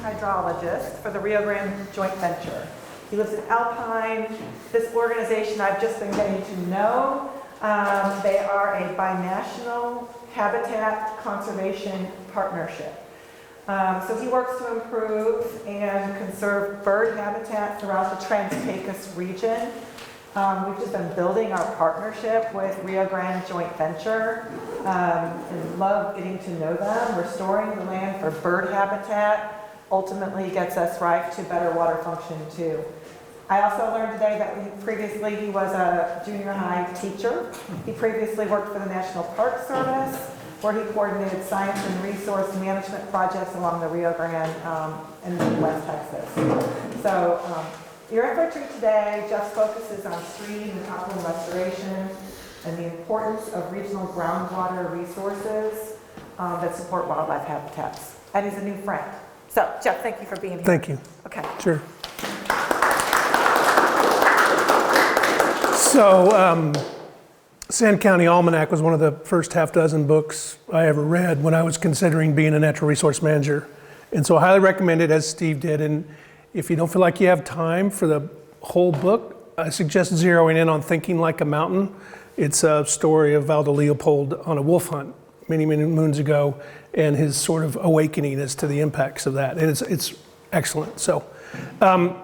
hydrologist for the Rio Grande joint venture. He lives in Alpine. This organization I've just been getting to know. They are a binational habitat conservation partnership. So he works to improve and conserve bird habitat throughout the Trans-Pecos region. We've just been building our partnership with Rio Grande Joint Venture and love getting to know them. Restoring the land for bird habitat ultimately gets us right to better water function too. I also learned today that he was a junior high teacher. He previously worked for the National Park Service, where he coordinated science and resource management projects along the Rio Grande in West Texas. So your infantry today just focuses on stream and upland restoration and the importance of regional groundwater resources that support wildlife habitats. And he's a new friend. So, Jeff, thank you for being here. Thank you. Okay. Sure. So, Sand County Almanac was one of the first half dozen books I ever read when I was considering being a natural resource manager. And so I highly recommend it, as Steve did. And if you don't feel like you have time for the whole book, I suggest zeroing in on Thinking Like a Mountain. It's a story of Valdo Leopold on a wolf hunt many, many moons ago, and his sort of awakening as to the impacts of that. And it's excellent. So I'm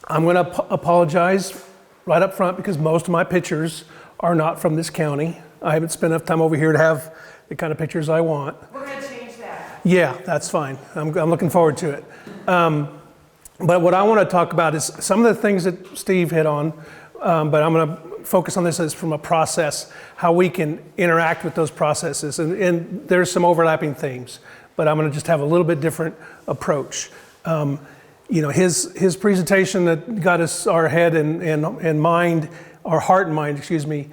going to apologize right up front because most of my pictures are not from this county. I haven't spent enough time over here to have the kind of pictures I want. We're going to change that. Yeah, that's fine. I'm looking forward to it. But what I want to talk about is some of the things that Steve hit on, but I'm going to focus on this as from a process, how we can interact with those processes. And there's some overlapping themes, but I'm going to just have a little bit different approach. You know, his presentation that got us our head and mind, our heart and mind, excuse me,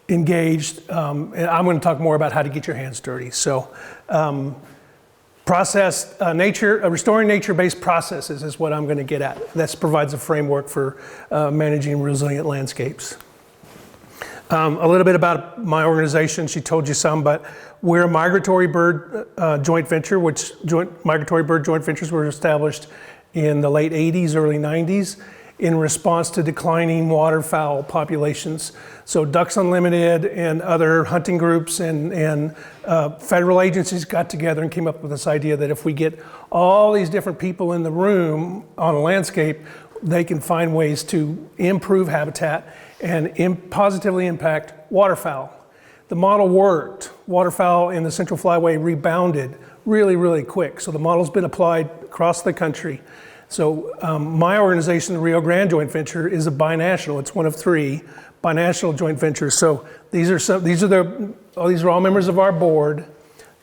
engaged. And I'm going to talk more about how to get your hands dirty. So, restoring nature-based processes is what I'm going to get at. This provides a framework for managing resilient landscapes. A little bit about my organization. She told you some, but we're a migratory bird joint venture, migratory bird joint ventures were established in the late 80s, early 90s in response to declining waterfowl populations. So Ducks Unlimited and other hunting groups and federal agencies got together and came up with this idea that if we get all these different people in the room on a landscape, they can find ways to improve habitat and positively impact waterfowl. The model worked. Waterfowl in the Central Flyway rebounded really, really quick. So the model's been applied across the country. So my organization, the Rio Grande Joint Venture, is a binational. It's one of three binational joint ventures. So these are all members of our board.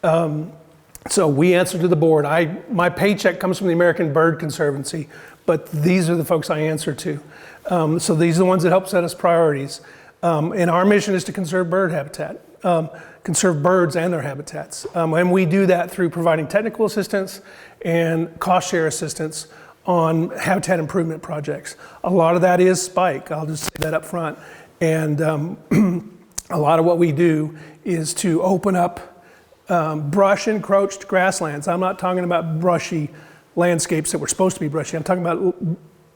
So we answer to the board. My paycheck comes from the American Bird Conservancy, but these are the folks I answer to. So these are the ones that help set us priorities. And our mission is to conserve bird habitat, conserve birds and their habitats. And we do that through providing technical assistance and cost share assistance on habitat improvement projects. A lot of that is spike, I'll just say that up front. And a lot of what we do is to open up brush encroached grasslands. I'm not talking about brushy landscapes that were supposed to be brushy. I'm talking about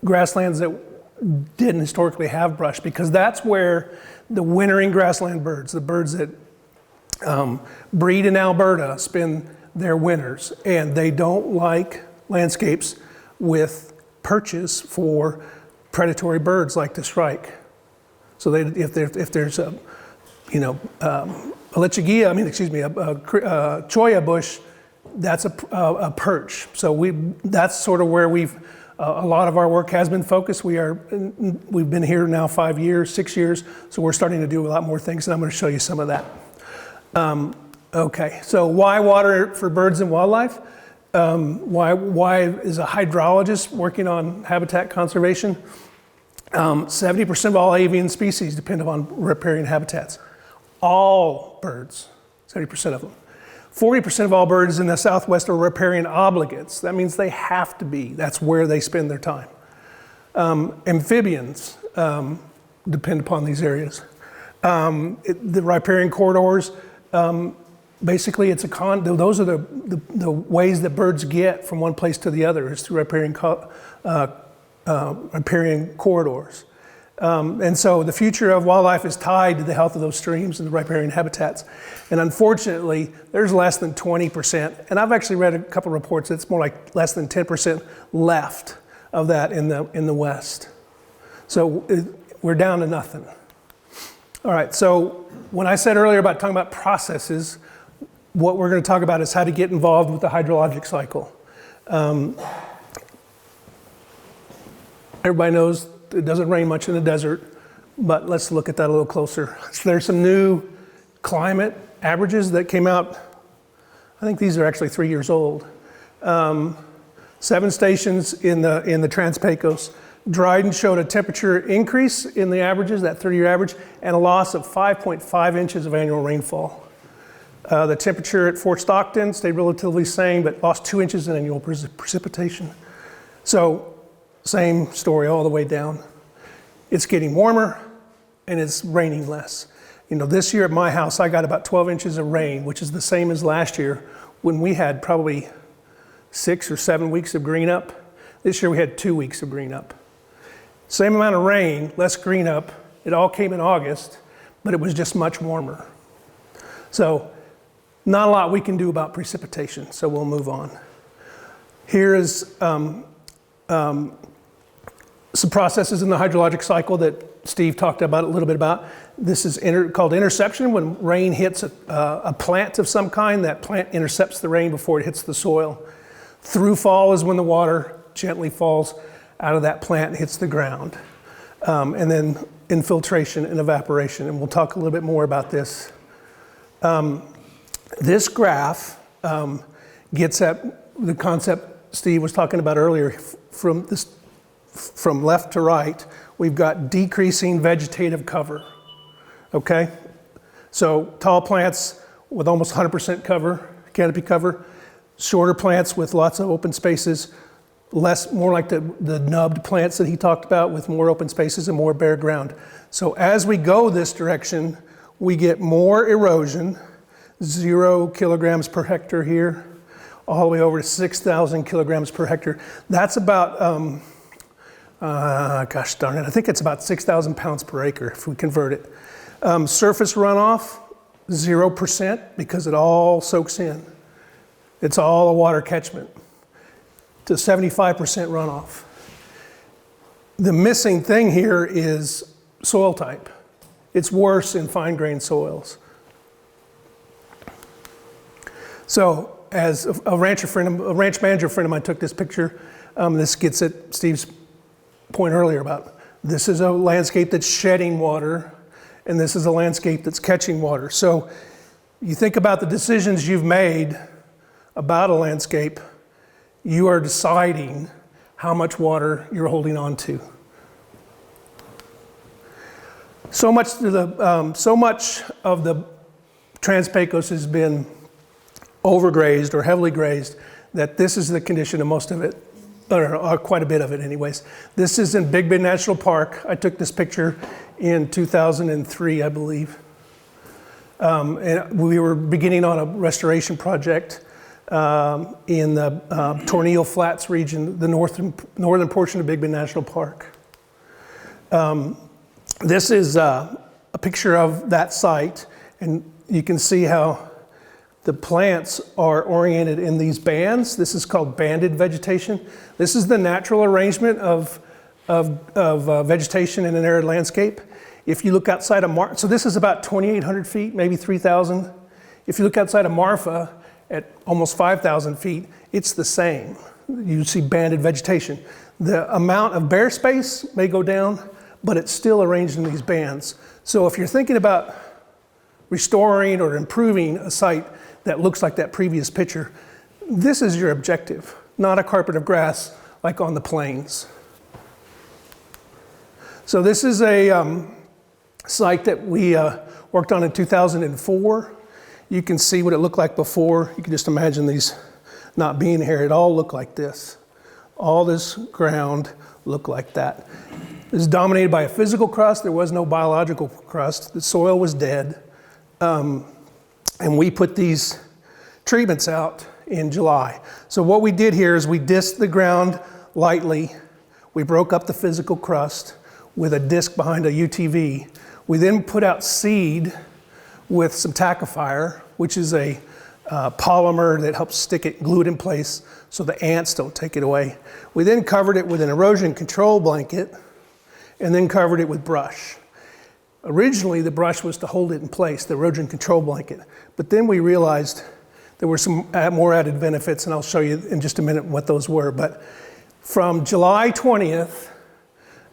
grasslands that didn't historically have brush, because that's where the wintering grassland birds, the birds that breed in Alberta, spend their winters, and they don't like landscapes with perches for predatory birds like the shrike. So if there's a cholla bush, that's a perch. So that's sort of where a lot of our work has been focused. We've been here now 6 years, so we're starting to do a lot more things, and I'm going to show you some of that. Okay, so why water for birds and wildlife? Why is a hydrologist working on habitat conservation? 70% of all avian species depend upon riparian habitats. All birds, 70% of them. 40% of all birds in the Southwest are riparian obligates. That means they have to be. That's where they spend their time. Amphibians depend upon these areas. The riparian corridors basically it's those are the ways that birds get from one place to the other, is through riparian corridors. And so the future of wildlife is tied to the health of those streams and the riparian habitats. And unfortunately, there's less than 20%, and I've actually read a couple reports, it's more like less than 10% left of that in the West. So we're down to nothing. All right, so when I said earlier about talking about processes, what we're going to talk about is how to get involved with the hydrologic cycle. Everybody knows it doesn't rain much in the desert, but let's look at that a little closer. So there's some new climate averages that came out. I think these are actually 3 years old. 7 stations in the Trans-Pecos. Dryden showed a temperature increase in the averages, that 30-year average, and a loss of 5.5 inches of annual rainfall. The temperature at Fort Stockton stayed relatively same, but lost 2 inches in annual precipitation. So same story all the way down. It's getting warmer and it's raining less. You know, this year at my house, I got about 12 inches of rain, which is the same as last year when we had probably 6 or 7 weeks of green up. This year we had 2 weeks of green up. Same amount of rain, less green up. It all came in August, but it was just much warmer. So not a lot we can do about precipitation, so we'll move on. Here is some processes in the hydrologic cycle that Steve talked about a little bit about. This is called interception. When rain hits a plant of some kind, that plant intercepts the rain before it hits the soil. Through fall is when the water gently falls out of that plant and hits the ground. And then infiltration and evaporation, and we'll talk a little bit more about this. This graph gets at the concept Steve was talking about earlier. From left to right, we've got decreasing vegetative cover, okay? So tall plants with almost 100% cover, canopy cover, shorter plants with lots of open spaces, more like the nubbed plants that he talked about with more open spaces and more bare ground. So as we go this direction, we get more erosion, 0 kilograms per hectare here, all the way over to 6,000 kilograms per hectare. That's about, gosh darn it, I think it's about 6,000 pounds per acre if we convert it. Surface runoff, 0% because it all soaks in. It's all a water catchment to 75% runoff. The missing thing here is soil type. It's worse in fine-grained soils. So as a ranch manager friend of mine took this picture, this gets at Steve's point earlier about this is a landscape that's shedding water and this is a landscape that's catching water. So you think about the decisions you've made about a landscape, you are deciding how much water you're holding on to. So much of the Trans-Pecos has been overgrazed or heavily grazed that this is the condition of most of it, or quite a bit of it anyways. This is in Big Bend National Park. I took this picture in 2003, I believe. And we were beginning on a restoration project in the Tornillo Flats region, the northern portion of Big Bend National Park. This is a picture of that site, and you can see how the plants are oriented in these bands. This is called banded vegetation. This is the natural arrangement of vegetation in an arid landscape. If you look outside of so this is about 2,800 feet, maybe 3,000. If you look outside of Marfa at almost 5,000 feet, it's the same. You see banded vegetation. The amount of bare space may go down, but it's still arranged in these bands. So if you're thinking about restoring or improving a site that looks like that previous picture, this is your objective, not a carpet of grass like on the plains. So this is a site that we worked on in 2004. You can see what it looked like before. You can just imagine these not being here. It all looked like this. All this ground looked like that. It was dominated by a physical crust. There was no biological crust. The soil was dead. And we put these treatments out in July. So what we did here is we disked the ground lightly. We broke up the physical crust with a disc behind a UTV. We then put out seed with some tackifier, which is a polymer that helps stick it, glue it in place so the ants don't take it away. We then covered it with an erosion control blanket and then covered it with brush. Originally, the brush was to hold it in place, the erosion control blanket. But then we realized there were some more added benefits, and I'll show you in just a minute what those were. But from July 20th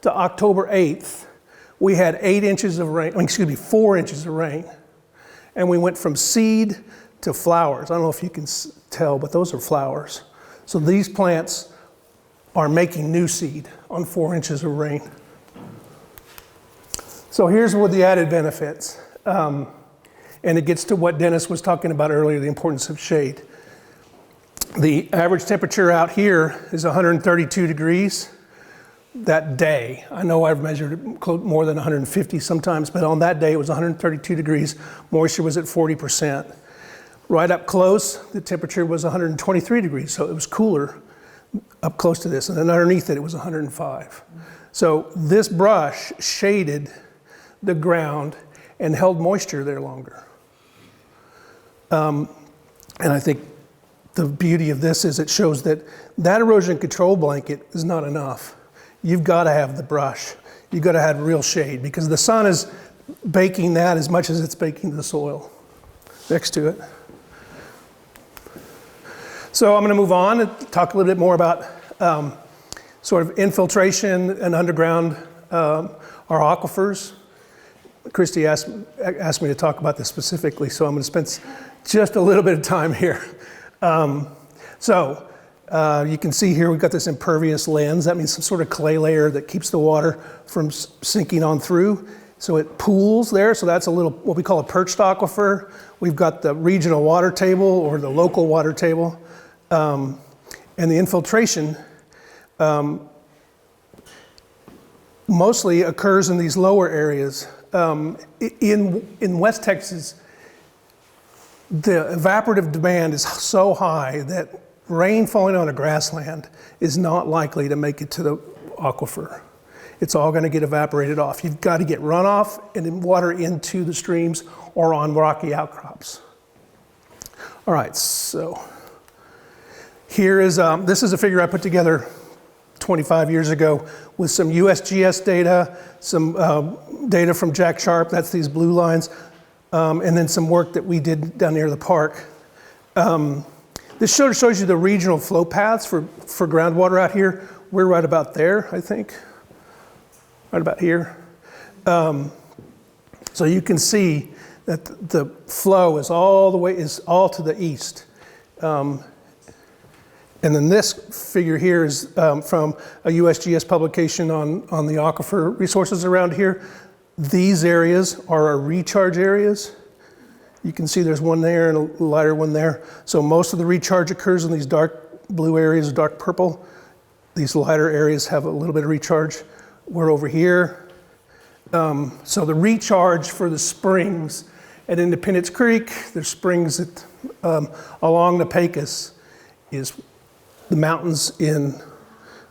to October 8th, we had 4 inches of rain. And we went from seed to flowers. I don't know if you can tell, but those are flowers. So these plants are making new seed on 4 inches of rain. So here's what the added benefits. And it gets to what Dennis was talking about earlier, the importance of shade. The average temperature out here is 132 degrees that day. I know I've measured it more than 150 sometimes, but on that day it was 132 degrees. Moisture was at 40%. Right up close, the temperature was 123 degrees, so it was cooler up close to this. And then underneath it was 105. So this brush shaded the ground and held moisture there longer. And I think the beauty of this is it shows that erosion control blanket is not enough. You've got to have the brush. You've got to have real shade because the sun is baking that as much as it's baking the soil next to it. So I'm going to move on and talk a little bit more about sort of infiltration and underground our aquifers. Christy asked me to talk about this specifically, so I'm going to spend just a little bit of time here. You can see here we've got this impervious lens. That means some sort of clay layer that keeps the water from sinking on through. So it pools there, so that's a little, what we call a perched aquifer. We've got the regional water table or the local water table. And the infiltration mostly occurs in these lower areas. In West Texas, the evaporative demand is so high that rain falling on a grassland is not likely to make it to the aquifer. It's all going to get evaporated off. You've got to get runoff and then water into the streams or on rocky outcrops. All right, so here is, this is a figure I put together 25 years ago with some USGS data, some data from Jack Sharp, that's these blue lines, and then some work that we did down near the park. This shows you the regional flow paths for groundwater out here. We're right about there, I think, right about here. So you can see that the flow is all to the east. And then this figure here is from a USGS publication on the aquifer resources around here. These areas are our recharge areas. You can see there's one there and a lighter one there. So most of the recharge occurs in these dark blue areas, dark purple. These lighter areas have a little bit of recharge. We're over here. So the recharge for the springs at Independence Creek, there's springs along the Pecos, is the mountains in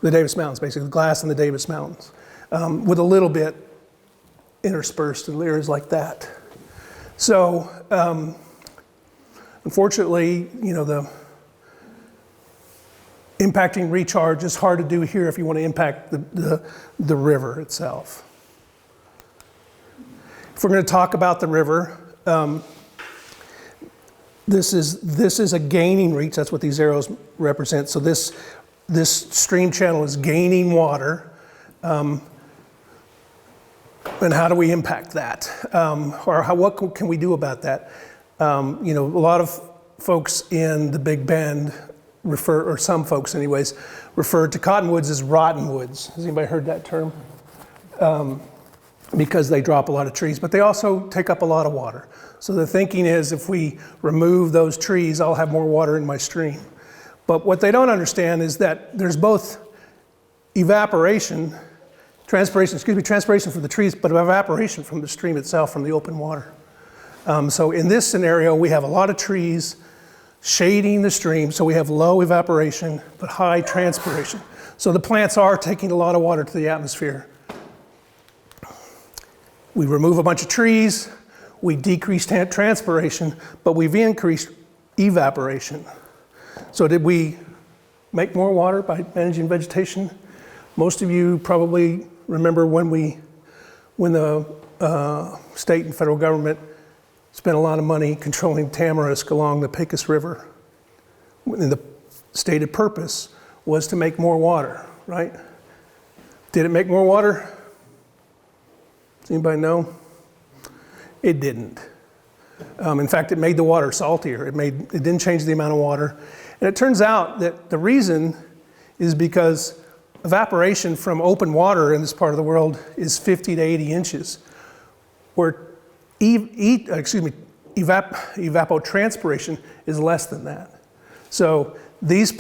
the Davis Mountains, basically the glass in the Davis Mountains, with a little bit interspersed in areas like that. So, unfortunately, the impacting recharge is hard to do here if you want to impact the river itself. If we're going to talk about the river, this is a gaining reach. That's what these arrows represent. So this stream channel is gaining water. And how do we impact that? What can we do about that? A lot of folks in the Big Bend or some folks anyways, refer to cottonwoods as rotten woods. Has anybody heard that term? Because they drop a lot of trees, but they also take up a lot of water. So the thinking is if we remove those trees, I'll have more water in my stream. But what they don't understand is that there's both transpiration from the trees, but evaporation from the stream itself, from the open water. So in this scenario, we have a lot of trees shading the stream, so we have low evaporation but high transpiration. So the plants are taking a lot of water to the atmosphere. We remove a bunch of trees, we decrease transpiration, but we've increased evaporation. So did we make more water by managing vegetation? Most of you probably remember when the state and federal government spent a lot of money controlling tamarisk along the Pecos River. And the stated purpose was to make more water, right? Did it make more water? Does anybody know? It didn't. In fact, it made the water saltier. It didn't change the amount of water. And it turns out that the reason is because evaporation from open water in this part of the world is 50 to 80 inches, where evapotranspiration is less than that. So this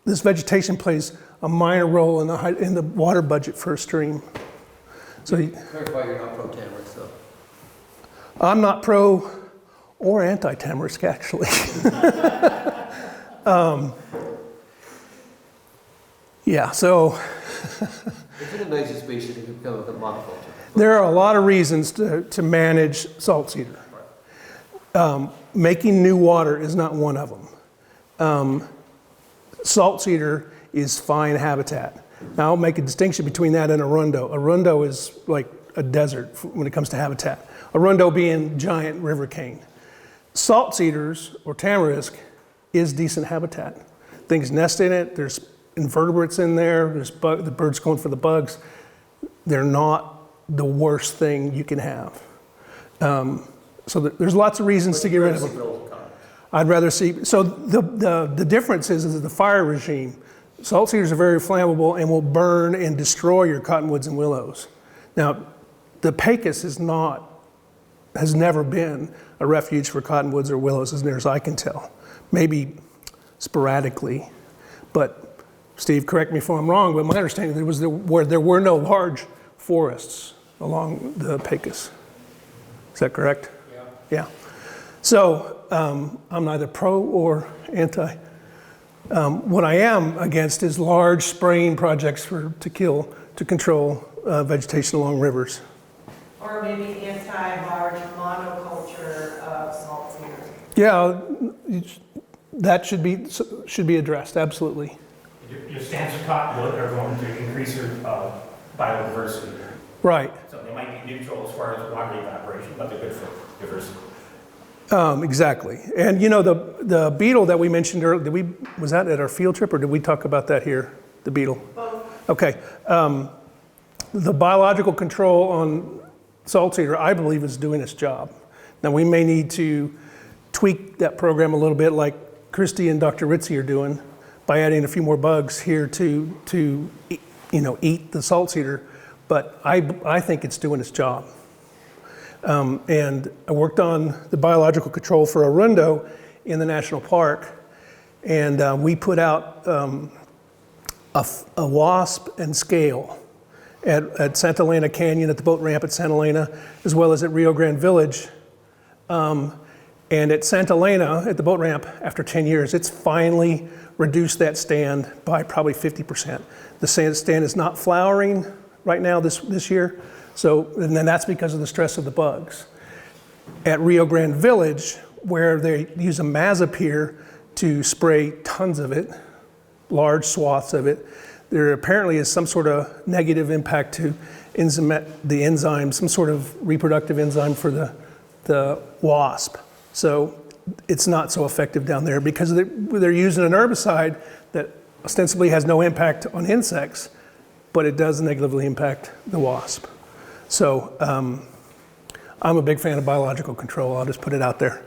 vegetation plays a minor role in the water budget for a stream. So Clarify, you're not pro tamarisk, though. I'm not pro or anti-tamarisk, actually. Yeah, so If it invasive species, it could become a monoculture. there are a lot of reasons to manage salt cedar. Making new water is not one of them. Salt cedar is fine habitat. Now I'll make a distinction between that and arundo. Arundo is like a desert when it comes to habitat. Arundo being giant river cane. Salt cedars or tamarisk is decent habitat. Things nest in it, there's invertebrates in there, the birds going for the bugs. They're not the worst thing you can have. So there's lots of reasons to get rid of them. I'd rather see, so the difference is the fire regime. Salt cedars are very flammable and will burn and destroy your cottonwoods and willows. Now, the Pecos has never been a refuge for cottonwoods or willows as near as I can tell. Maybe sporadically, but Steve, correct me if I'm wrong, but my understanding there were no large forests along the Pecos. Is that correct? Yeah. So I'm neither pro or anti. What I am against is large spraying projects to control vegetation along rivers. Or maybe anti-large monoculture of salt cedar. Yeah, that should be addressed, absolutely. Your stands of cottonwood are going to increase your biodiversity. Right. So they might be neutral as far as water evaporation, but they're good for diversity. Exactly. And you know, the beetle that we mentioned earlier, was that at our field trip or did we talk about that here, the beetle? Both. Okay. The biological control on salt cedar, I believe, is doing its job. Now, we may need to tweak that program a little bit like Christy and Dr. Ritzy are doing by adding a few more bugs here to eat the salt cedar, but I think it's doing its job. And I worked on the biological control for arundo in the national park, and we put out a wasp and scale at Santa Elena Canyon, at the boat ramp at Santa Elena, as well as at Rio Grande Village. And at Santa Elena, at the boat ramp, after 10 years, it's finally reduced that stand by probably 50%. The stand is not flowering right now this year, and then that's because of the stress of the bugs. At Rio Grande Village, where they use a mazapir to spray tons of it, large swaths of it, there apparently is some sort of negative impact to the enzyme, some sort of reproductive enzyme for the wasp. So it's not so effective down there because they're using an herbicide that ostensibly has no impact on insects, but it does negatively impact the wasp. So I'm a big fan of biological control. I'll just put it out there.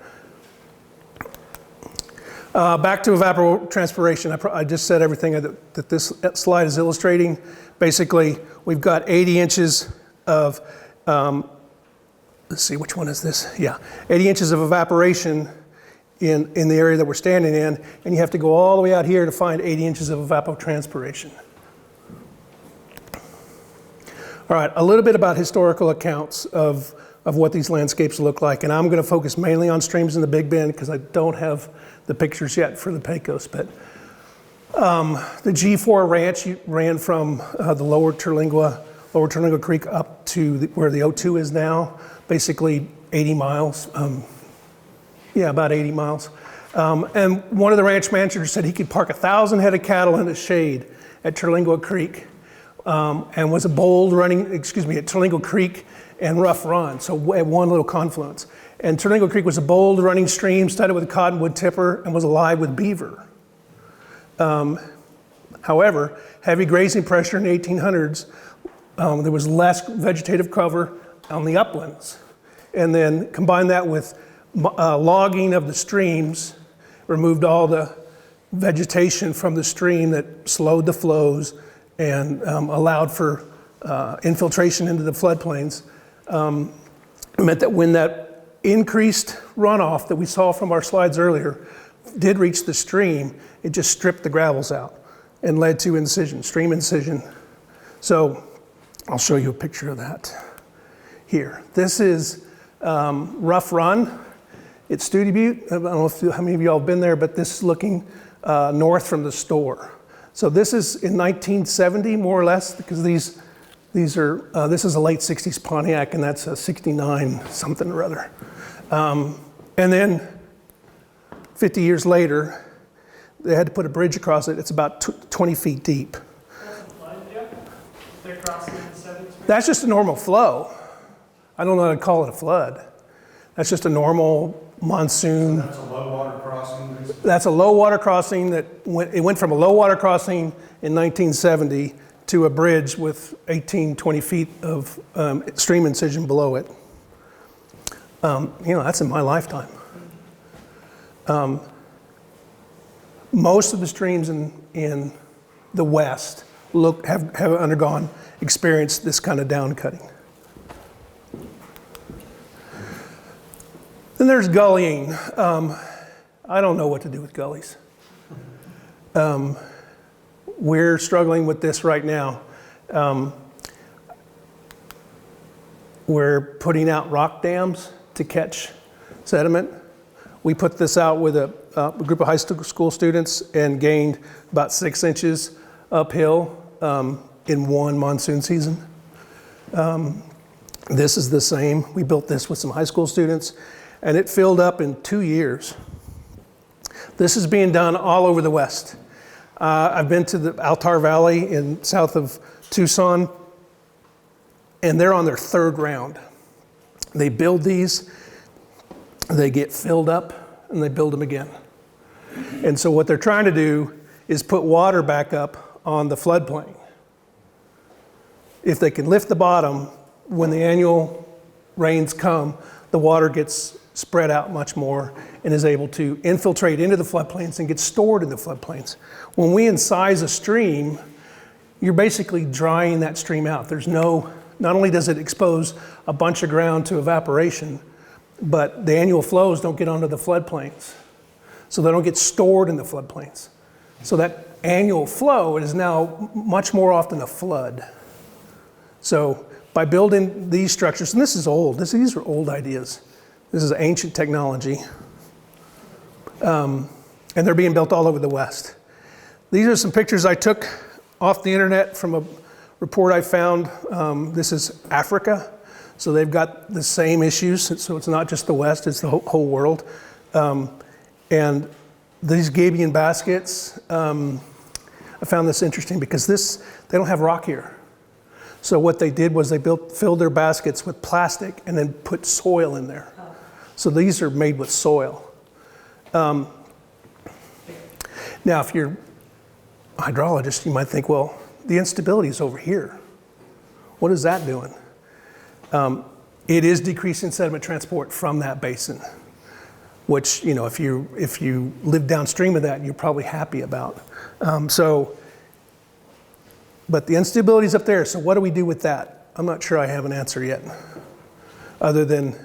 Back to evapotranspiration. I just said everything that this slide is illustrating. Basically, we've got 80 inches of, let's see, which one is this? Yeah, 80 inches of evaporation in the area that we're standing in, and you have to go all the way out here to find 80 inches of evapotranspiration. All right, a little bit about historical accounts of of what these landscapes look like. And I'm going to focus mainly on streams in the Big Bend because I don't have the pictures yet for the Pecos. But the G4 Ranch ran from the Lower Terlingua Creek up to where the O2 is now, basically 80 miles. Yeah, about 80 miles. And one of the ranch managers said he could park 1,000 head of cattle in the shade at Terlingua Creek, and was a bold running, at Terlingua Creek and Rough Run, so at one little confluence. And Terlingua Creek was a bold running stream, studded with cottonwood tipper, and was alive with beaver. However, heavy grazing pressure in the 1800s, there was less vegetative cover on the uplands. And then combine that with logging of the streams, removed all the vegetation from the stream that slowed the flows and allowed for infiltration into the floodplains. Meant that when that increased runoff that we saw from our slides earlier did reach the stream, it just stripped the gravels out and led to incision, stream incision. So I'll show you a picture of that here. This is Rough Run. It's Stewardship Butte. I don't know how many of y'all have been there, but this is looking north from the store. So this is in 1970, more or less, because this is a late 60s Pontiac, and that's a 69 something or other. And then 50 years later, they had to put a bridge across it. It's about 20 feet deep. They're crossing in the 70s? That's just a normal flow. I don't know how to call it a flood. That's just a normal monsoon. That's a low water crossing? That's a low water crossing it went from a low water crossing in 1970 to a bridge with 18, 20 feet of stream incision below it. That's in my lifetime. Most of the streams in the West have experienced this kind of down cutting. Then there's gullying. I don't know what to do with gullies. We're struggling with this right now. We're putting out rock dams to catch sediment. We put this out with a group of high school students and gained about 6 inches uphill in one monsoon season. This is the same. We built this with some high school students, and it filled up in 2 years. This is being done all over the West. I've been to the Altar Valley in south of Tucson, and they're on their 3rd round. They build these, they get filled up, and they build them again. And so what they're trying to do is put water back up on the floodplain. If they can lift the bottom, when the annual rains come, the water gets spread out much more and is able to infiltrate into the floodplains and get stored in the floodplains. When we incise a stream, you're basically drying that stream out. Not only does it expose a bunch of ground to evaporation, but the annual flows don't get onto the floodplains. So they don't get stored in the floodplains. So that annual flow is now much more often a flood. So by building these structures, and this is old, these are old ideas. This is ancient technology. And they're being built all over the West. These are some pictures I took off the internet from a report I found. This is Africa. So they've got the same issues. So it's not just the West, it's the whole world. And these gabion baskets, I found this interesting because they don't have rock here. So what they did was they filled their baskets with plastic and then put soil in there. So these are made with soil. Now, if you're a hydrologist, you might think, well, the instability is over here. What is that doing? It is decreasing sediment transport from that basin, which, if you live downstream of that, you're probably happy about. But the instability is up there, so what do we do with that? I'm not sure I have an answer yet, other than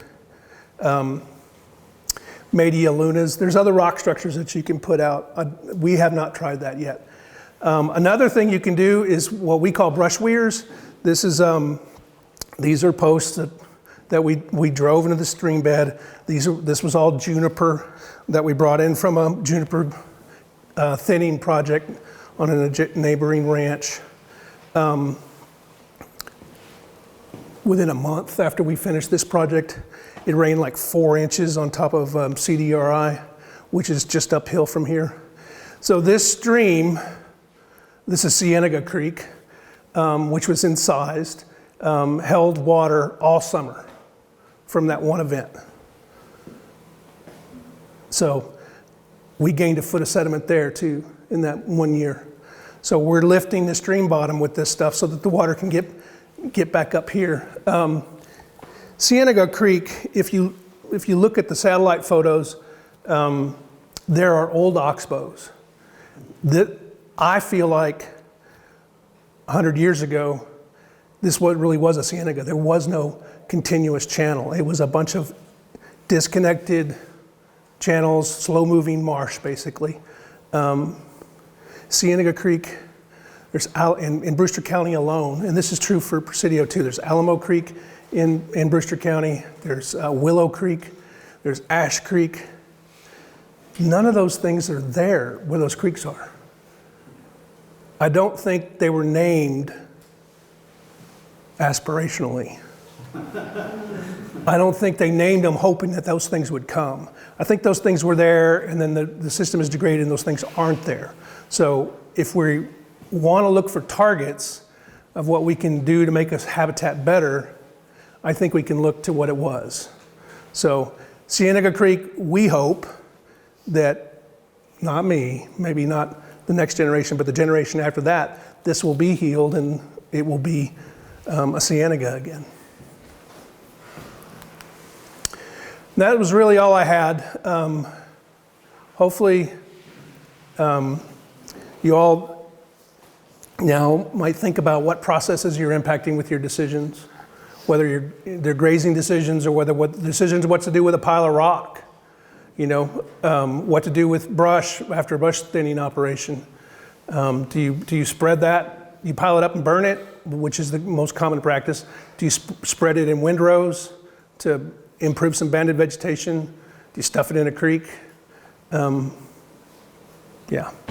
media lunas. There's other rock structures that you can put out. We have not tried that yet. Another thing you can do is what we call brush weirs. These are posts that that we drove into the stream bed. This was all juniper that we brought in from a juniper thinning project on a neighboring ranch. Within a month after we finished this project, it rained like 4 inches on top of CDRI, which is just uphill from here. So this stream, this is Cienega Creek, which was incised, held water all summer from that one event. So we gained a foot of sediment there too in that 1 year. So we're lifting the stream bottom with this stuff so that the water can get back up here. Cienega Creek, if you look at the satellite photos, there are old oxbows that I feel like 100 years ago, this really was a cienega. There was no continuous channel. It was a bunch of disconnected channels, slow-moving marsh, basically. Cienega Creek, there's in Brewster County alone, and this is true for Presidio too. There's Alamo Creek in Brewster County. There's Willow Creek. There's Ash Creek. None of those things are there where those creeks are. I don't think they were named aspirationally. I don't think they named them hoping that those things would come. I think those things were there, and then the system is degraded and those things aren't there. So if we want to look for targets of what we can do to make a habitat better, I think we can look to what it was. So Cienega Creek, we hope that, not me, maybe not the next generation, but the generation after that, this will be healed and it will be a cienega again. That was really all I had. Hopefully, you all now might think about what processes you're impacting with your decisions, whether they're grazing decisions or what to do with a pile of rock, what to do with brush after a brush thinning operation. Do you spread that? You pile it up and burn it, which is the most common practice. Do you spread it in windrows to improve some banded vegetation? Do you stuff it in a creek? Yeah,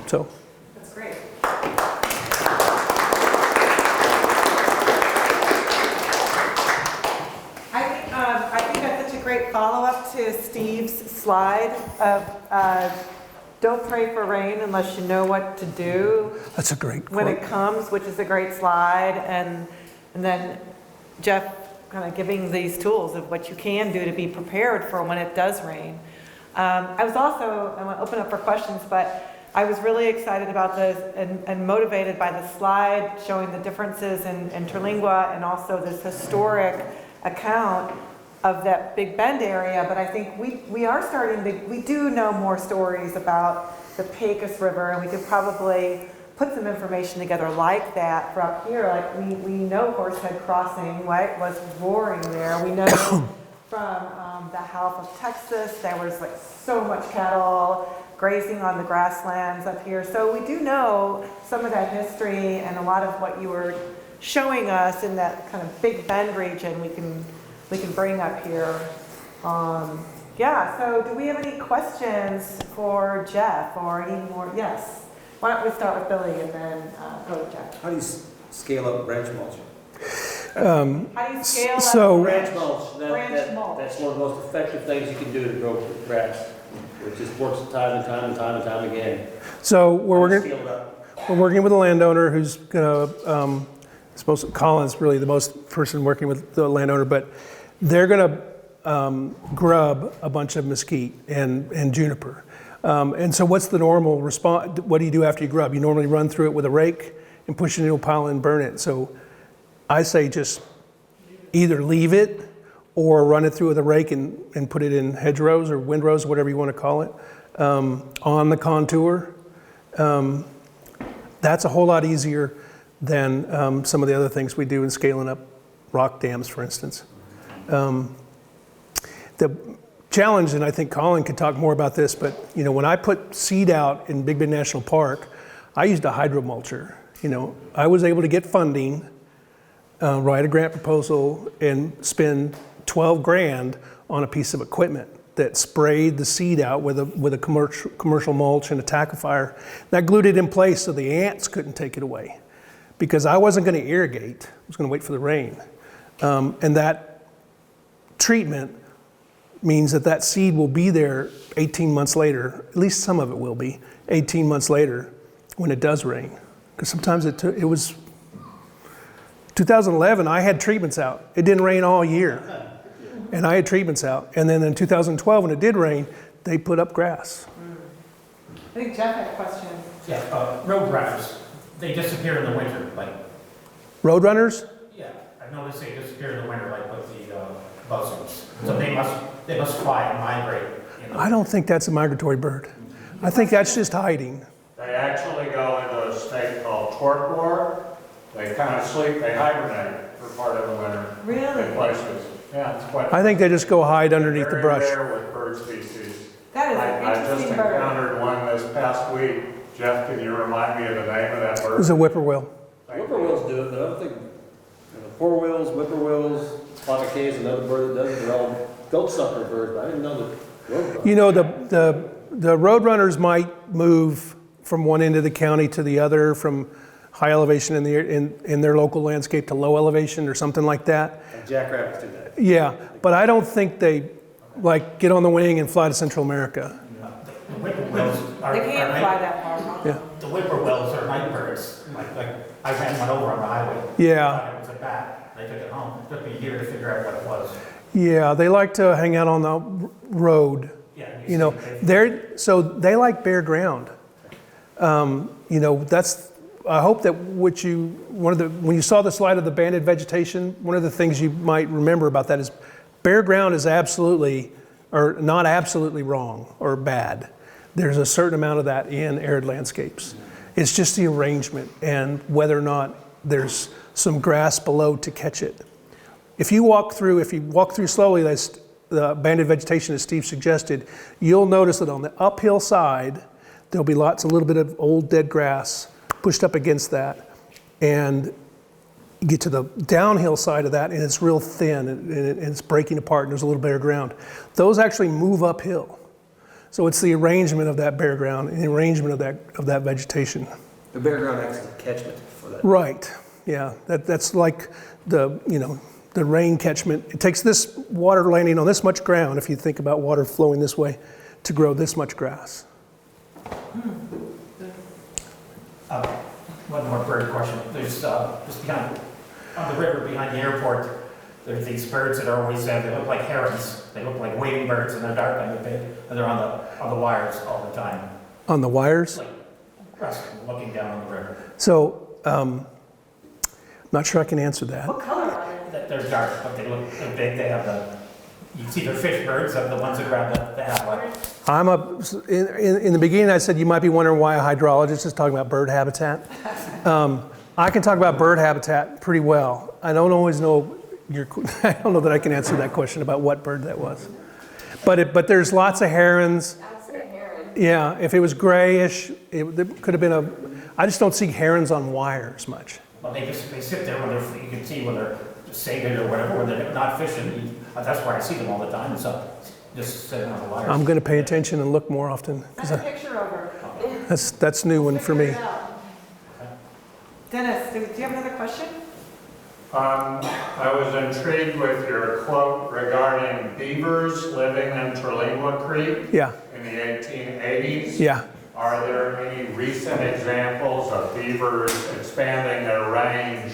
so. That's great. I think that's such a great follow-up to Steve's slide of don't pray for rain unless you know what to do. That's a great quote. When it comes, which is a great slide, and then Jeff kind of giving these tools of what you can do to be prepared for when it does rain. I want to open up for questions, but I was really excited about this and motivated by the slide showing the differences in Terlingua and also this historic account of that Big Bend area. But I think we are starting to, we do know more stories about the Pecos River, and we could probably put some information together like that for up here. Like we know Horsehead Crossing, right, was roaring there. We know from the Half of Texas, there was like so much cattle grazing on the grasslands up here. So we do know some of that history, and a lot of what you were showing us in that kind of Big Bend region we can bring up here. Yeah, so do we have any questions for Jeff or any more? Yes. Why don't we start with Billy and then go to Jeff? How do you scale up branch mulching? How do you scale so up Branch mulch, branch mulch? that's one of the most effective things you can do to grow grass. It just works time and time and time and time again. So we're Scale it up. working with a landowner who's gonna, Colin's really the most person working with the landowner, but they're gonna grub a bunch of mesquite and juniper. And so what's the normal response? What do you do after you grub? You normally run through it with a rake and push it into a pile and burn it. So I say just either leave it or run it through with a rake and put it in hedgerows or windrows, whatever you want to call it, on the contour. That's a whole lot easier than some of the other things we do in scaling up rock dams, for instance. The challenge, and I think Colin could talk more about this, but when I put seed out in Big Bend National Park, I used a hydromulcher. I was able to get funding, write a grant proposal, and spend 12 grand on a piece of equipment that sprayed the seed out with a commercial mulch and a tackifier. That glued it in place so the ants couldn't take it away. Because I wasn't going to irrigate, I was going to wait for the rain. And that treatment means that seed will be there 18 months later, at least some of it will be, 18 months later when it does rain. Because sometimes it was, 2011, I had treatments out. It didn't rain all year. And I had treatments out. And then in 2012, when it did rain, they put up grass. I think Jeff had a question. Yeah, road runners, they disappear in the winter, like, Roadrunners? yeah, I've noticed they disappear in the winter, like with the buzzards. So they must fly and migrate. You know? I don't think that's a migratory bird. I think that's just hiding. They actually go into a state called torpor. They kind of sleep, they hibernate for part of the winter. Really? In places. Yeah, it's quite. I think they just go hide underneath the Very brush. rare with bird species. That is an I just interesting bird. encountered one this past week. Jeff, can you remind me of the name of that It bird? was a whippoorwill. Whippoorwills do it, but I don't think, whippoorwills, spotted K is another bird that does it. They're all goat sucker birds, but I didn't know that roadrunners. You know, the roadrunners might move from one end of the county to the other, from high elevation in their local landscape to low elevation or something like that. And jackrabbits do that. Yeah, but I don't think they like get on the wing and fly to Central America. The whippoorwills are. They can't are fly night- that far, huh? Yeah. The whippoorwills are night birds. Like I ran one over on the highway. Yeah. I thought it was a bat. They took it home. It took me a year to figure out what it was. Yeah, they like to hang out on the road. Yeah. You know, they like bare ground. You know, I hope that when you saw the slide of the banded vegetation, one of the things you might remember about that is bare ground is absolutely, or not absolutely wrong or bad. There's a certain amount of that in arid landscapes. It's just the arrangement and whether or not there's some grass below to catch it. If you walk through slowly, the banded vegetation as Steve suggested, you'll notice that on the uphill side, there'll be a little bit of old dead grass pushed up against that. And you get to the downhill side of that and it's real thin and it's breaking apart and there's a little bare ground. Those actually move uphill. So it's the arrangement of that bare ground and the arrangement of that vegetation. The bare ground acts as a catchment for that. Right, yeah, that's like the rain catchment. It takes this water landing on this much ground, if you think about water flowing this way, to grow this much grass. One more bird question. There's just behind, on the river behind the airport, there's these birds that are always, they look like herons. They look like wading birds and they're dark and they're big. And they're on the wires all the time. On the wires? Like looking down on the river. So, not sure I can answer that. What color are they? They're dark, but they're big. They have you can see they're fish birds, the ones that around the halfway. In the beginning I said you might be wondering why a hydrologist is talking about bird habitat. I can talk about bird habitat pretty well. I don't always know I don't know that I can answer that question about what bird that was. But there's lots of herons. I'd say heron. Yeah, if it was grayish, there could have been I just don't see herons on wires much. Well, they sit there when you can see when they're sated or whatever, when they're not fishing. That's where I see them all the time. So just sitting on the wires. I'm going to pay attention and look more often because Send a picture over. that's new one for me. Figure it out. Dennis, do you have another question? I was intrigued with your quote regarding beavers living in Terlingua Creek Yeah, in the 1880s. yeah. Are there any recent examples of beavers expanding their range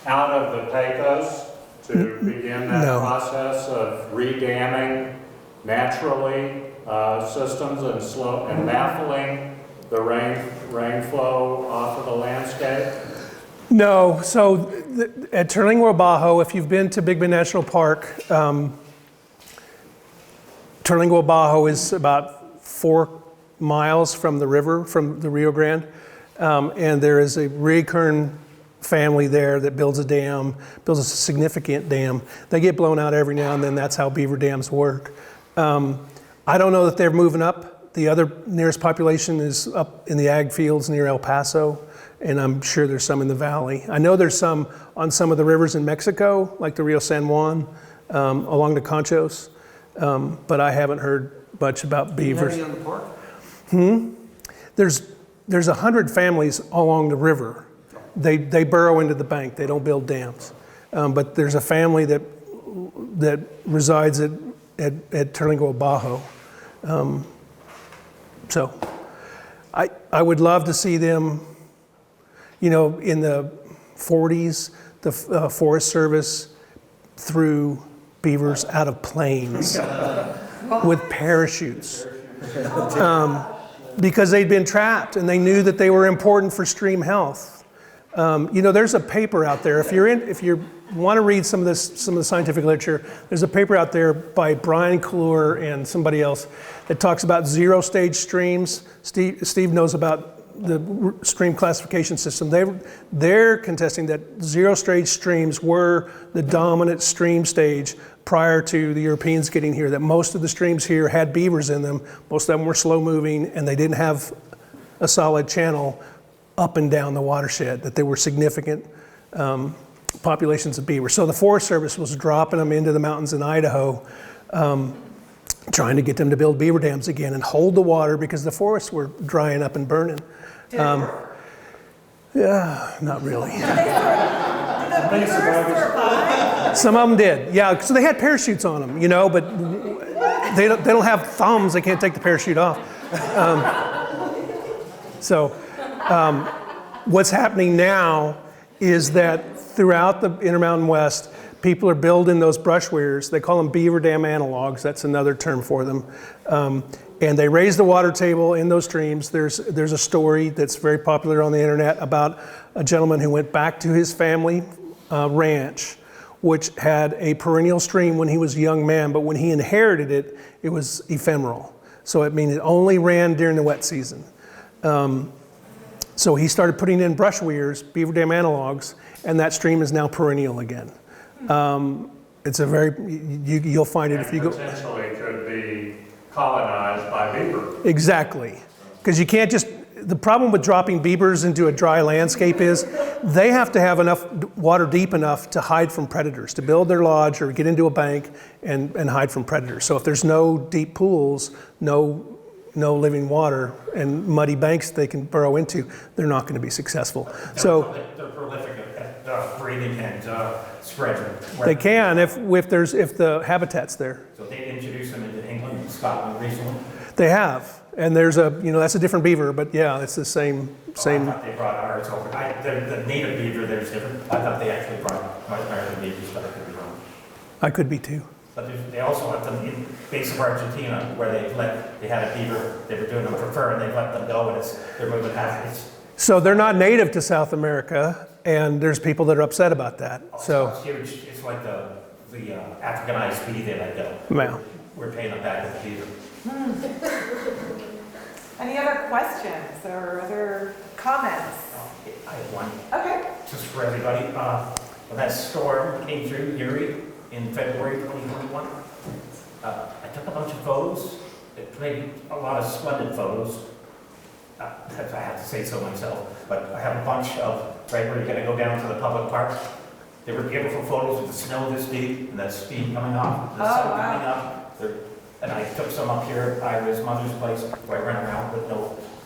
out of the Pecos to begin that No. process of redamming naturally systems and baffling the rain flow off of the landscape? No, so at Terlingua Bajo, if you've been to Big Bend National Park, Terlingua Bajo is about 4 miles from the river, from the Rio Grande, and there is a recurrent family there that builds a significant dam. They get blown out every now and then. That's how beaver dams work. I don't know that they're moving up. The other nearest population is up in the ag fields near El Paso, and I'm sure there's some in the valley. I know there's some on some of the rivers in Mexico, like the Rio San Juan, along the Conchos, but I haven't heard much about beavers. Any on the park? There's 100 families along the river. They burrow into the bank. They don't build dams. But there's a family that resides at Terlingo Bajo. So I would love to see them, in the 40s, the Forest Service threw beavers out of planes with parachutes. Because they'd been trapped and they knew that they were important for stream health. There's a paper out there. If you want to read some of the scientific literature, there's a paper out there by Brian Kleur and somebody else that talks about zero-stage streams. Steve knows about the stream classification system. They're contesting that zero-stage streams were the dominant stream stage prior to the Europeans getting here, that most of the streams here had beavers in them. Most of them were slow-moving, and they didn't have a solid channel up and down the watershed, that there were significant populations of beavers. So the Forest Service was dropping them into the mountains in Idaho, trying to get them to build beaver dams again and hold the water because the forests were drying up and burning. Yeah, not really. Did the beavers survive? Some of them did, yeah. So they had parachutes on them, but they don't have thumbs. They can't take the parachute off. What's happening now is that throughout the Intermountain West, people are building those brush weirs. They call them beaver dam analogs. That's another term for them. And they raise the water table in those streams. There's a story that's very popular on the internet about a gentleman who went back to his family ranch, which had a perennial stream when he was a young man, but when he inherited it, it was ephemeral. So it means it only ran during the wet season. So he started putting in brush weirs, beaver dam analogs, and that stream is now perennial again. It's a very, you'll find it if you go. Potentially could be colonized by beaver. Exactly, because you can't just, the problem with dropping beavers into a dry landscape is they have to have enough water deep enough to hide from predators, to build their lodge or get into a bank and hide from predators. So if there's no deep pools, no living water and muddy banks they can burrow into, they're not going to be successful. They're prolific at breeding and spreading. They can if the habitat's there. So they introduced them into England and Scotland recently. They have, and there's that's a different beaver, but yeah, it's the same. I thought they brought ours over. The native beaver there's different. I thought they actually brought American beavers, but I could be wrong. I could be too. But they also have them in base of Argentina, where they had a beaver. They were doing them for fur, and they let them go, and they're moving half. So they're not native to South America, and there's people that are upset about that. So it's huge. It's like the Africanized bee they let go. Well. We're paying them back with the beaver. Any other questions or other comments? I have one. Okay. Just for everybody. When that storm came through Erie in February 2021, I took a bunch of photos. It made a lot of splendid photos. I have to say so myself, but I have a bunch of, right where you're going to go down to the public park. They were beautiful photos with the snow this deep and that steam coming off, the sun coming up. And I took some up here at Ira's mother's place where I ran around with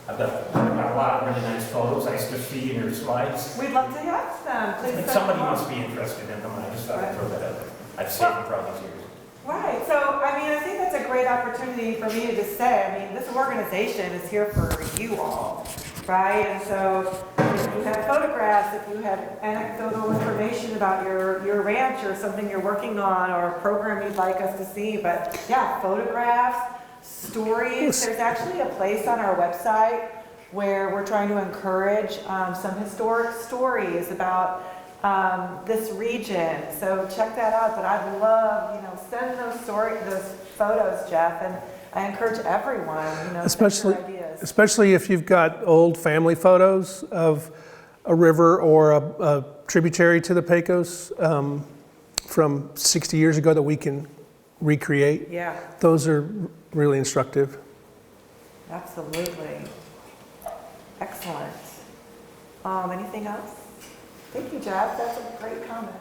I've got a lot of really nice photos. I used to see in your slides. We'd love to have them. Please And send somebody them. must be interested in them, and I just thought I'd throw that out there. I've saved them for all these years. Right, so I think that's a great opportunity for me to just say, this organization is here for you all, right? And so if you have photographs, if you have anecdotal information about your ranch or something you're working on or a program you'd like us to see, but yeah, photographs, stories. There's actually a place on our website where we're trying to encourage some historic stories about this region. So check that out. But I'd love, send those photos, Jeff, and I encourage everyone, especially send your ideas. especially if you've got old family photos of a river or a tributary to the Pecos from 60 years ago that we can recreate. Yeah, Those are really instructive. absolutely. Excellent. Anything else? Thank you, Jeff. That's a great comment.